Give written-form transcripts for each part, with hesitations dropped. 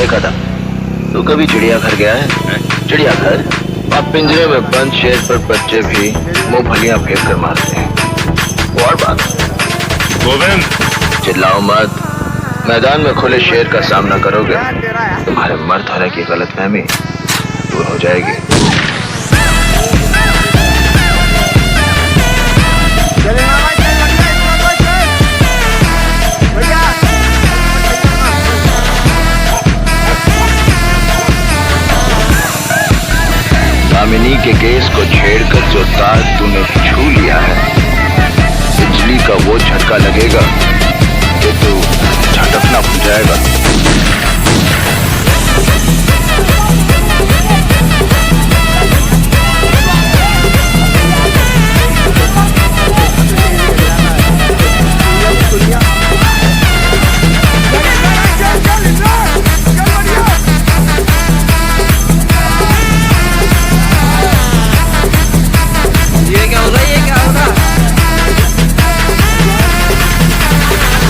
देखा था। तू कभी चिड़ियाघर गया है? चिड़ियाघर? अब पिंजरे में बंद शेर पर बच्चे भी मुंह फलियां फेंक कर मारते हैं। और बात गोविंद, चिल्लाओ मत। मैदान में खुले शेर का सामना करोगे, तुम्हारे मर्द होने की गलतफहमी दूर हो जाएगी। दामिनी के केस को छेड़कर जो तार तूने छू लिया है, बिजली का वो झटका लगेगा कि तू झटकना भूल जाएगा।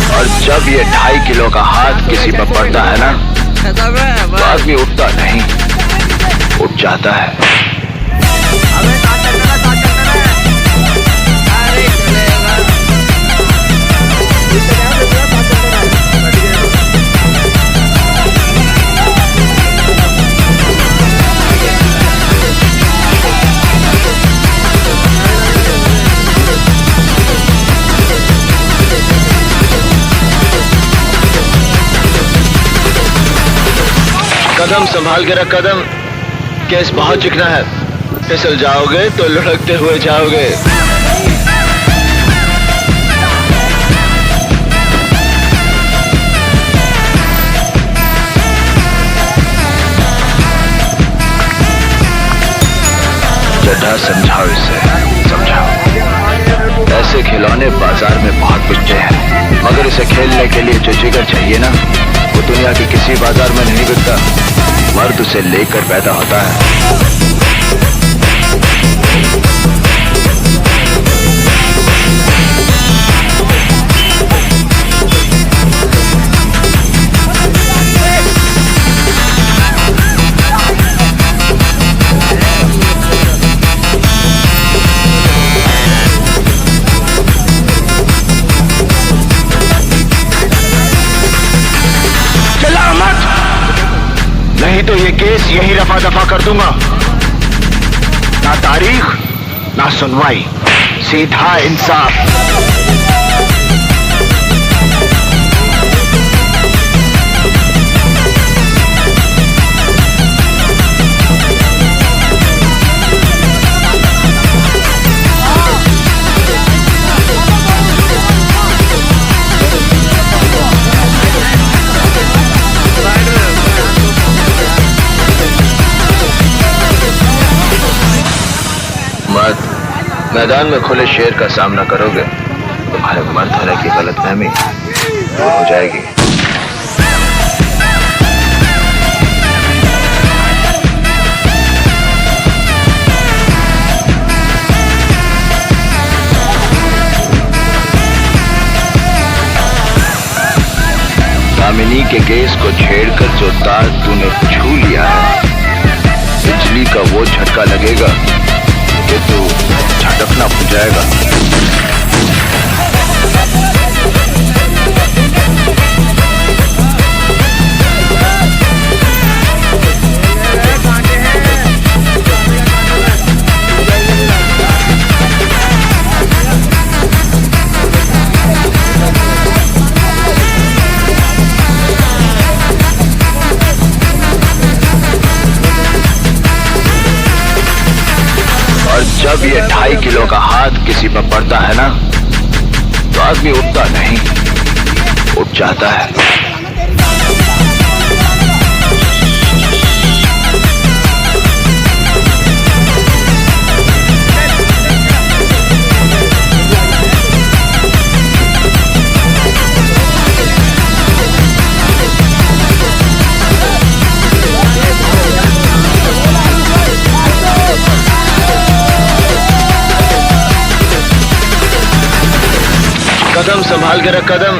और जब ये 2.5 किलो का हाथ किसी पर पड़ता है ना, तो आदमी उठता नहीं, उठ जाता है। कदम संभाल के रख कदम, केस बहुत चिकना है, फिसल जाओगे तो लुढ़कते हुए जाओगे। चड्ढा समझाओ इसे, समझाओ। ऐसे खिलौने बाजार में बहुत बिकते हैं, मगर इसे खेलने के लिए जो जिगर चाहिए ना, वो दुनिया के किसी बाजार में नहीं बिकता। मर्द उसे लेकर पैदा होता है। नहीं तो ये केस यही रफा दफा कर दूंगा। ना तारीख ना सुनवाई, सीधा इंसाफ। मैदान में खुले शेर का सामना करोगे, तुम्हारे मर्द होने की गलतफहमी दूर हो जाएगी। दामिनी के केस को छेड़कर जो तार तूने छू लिया है, बिजली का वो झटका लगेगा कि तू झटकना भूल जाएगा। जब ये 2.5 किलो का हाथ किसी पर पड़ता है ना, तो आदमी उठता नहीं, उठ जाता है। कदम संभाल के रख कदम,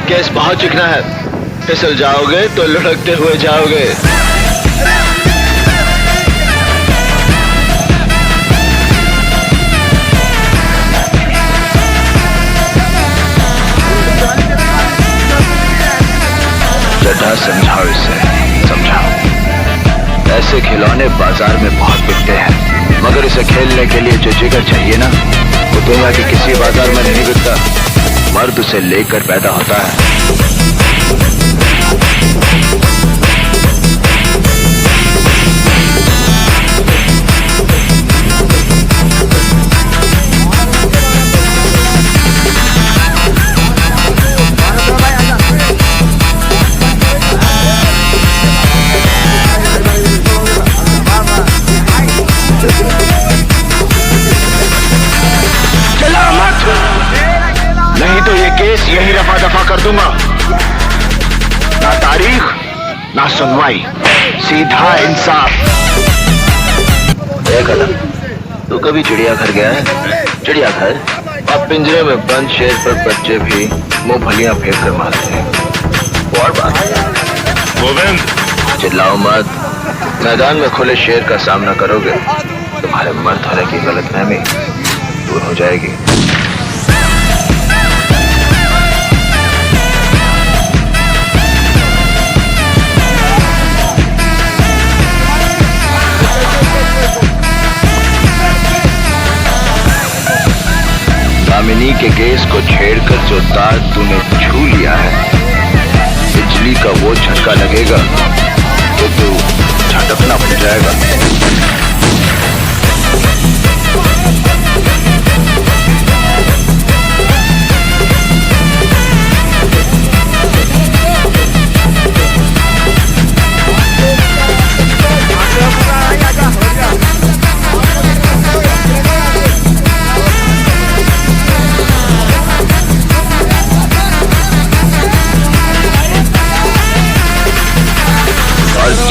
केस बहुत चिकना है, फिसल जाओगे तो लुढ़कते हुए जाओगे। चड्ढा समझाओ इसे, समझाओ। ऐसे खिलौने बाजार में बहुत बिकते हैं, मगर इसे खेलने के लिए जो जिगर चाहिए ना, वो दुनिया के किसी बाजार में नहीं बिकता। मर्द उसे लेकर पैदा होता है। नहीं तो ये केस यही रफा दफा कर दूंगा। ना तारीख ना सुनवाई, सीधा इंसाफ। कदम, तू कभी चिड़ियाघर गया है? चिड़ियाघर? अब पिंजरे में बंद शेर पर बच्चे भी मुंह फलियां फेंक कर मारते हैं। और बात गोविंद, चिल्लाओ मत। मैदान में खुले शेर का सामना करोगे, तुम्हारे मर्द होने की गलतफहमी दूर हो जाएगी। कामिनी के केस को छेड़कर जो तार तूने छू लिया है, बिजली का वो झटका लगेगा तो तू झटकना भूल जाएगा।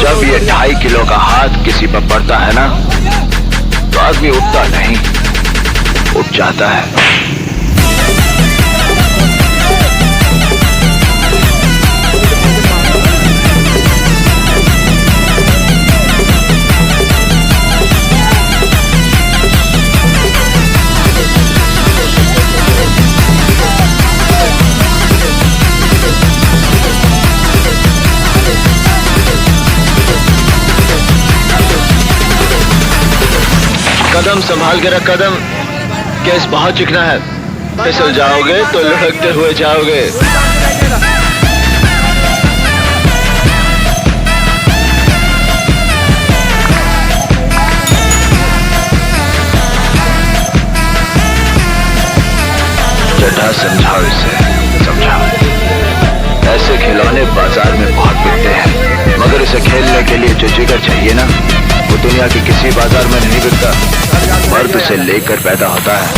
जब ये 2.5 किलो का हाथ किसी पर पड़ता है ना, तो आदमी उठता नहीं, उठ जाता है। कदम संभाल के रख कदम, केस बहुत चिकना है। फिसल जाओगे तो लुढ़कते हुए जाओगे। चड्ढा समझाओ इसे, समझाओ। ऐसे खिलौने बाजार में बहुत बिकते हैं, मगर इसे खेलने के लिए जो जिगर चाहिए ना, वो दुनिया के किसी बाजार में नहीं बिकता। मर्द उसे लेकर पैदा होता है।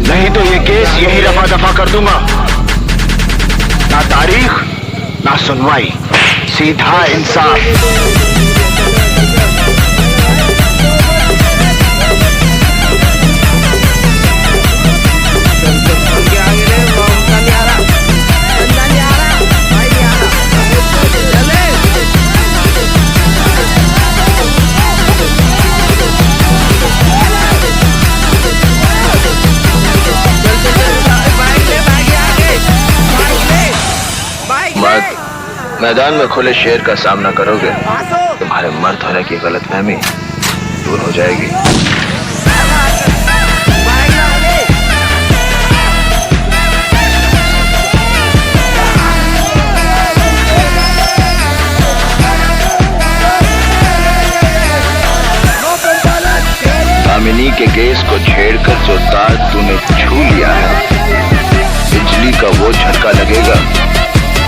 नहीं तो ये केस यही रफा दफा कर दूंगा। ना तारीख ना सुनवाई, सीधा इंसाफ। मैदान में खुले शेर का सामना करोगे, तुम्हारे मर्द होने की गलतफहमी दूर हो जाएगी। कामिनी के केस को छेड़कर जो तार तूने छू लिया है, बिजली का वो झटका लगेगा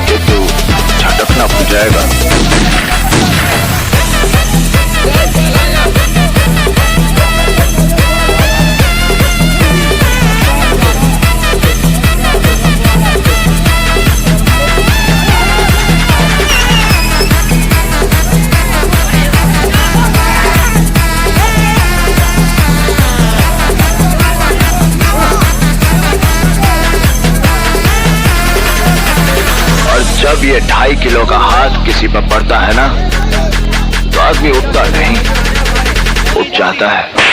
तो तू झटकना भूल जाएगा। जब ये 2.5 किलो का हाथ किसी पर पड़ता है ना, तो आदमी उठता नहीं, उठ जाता है।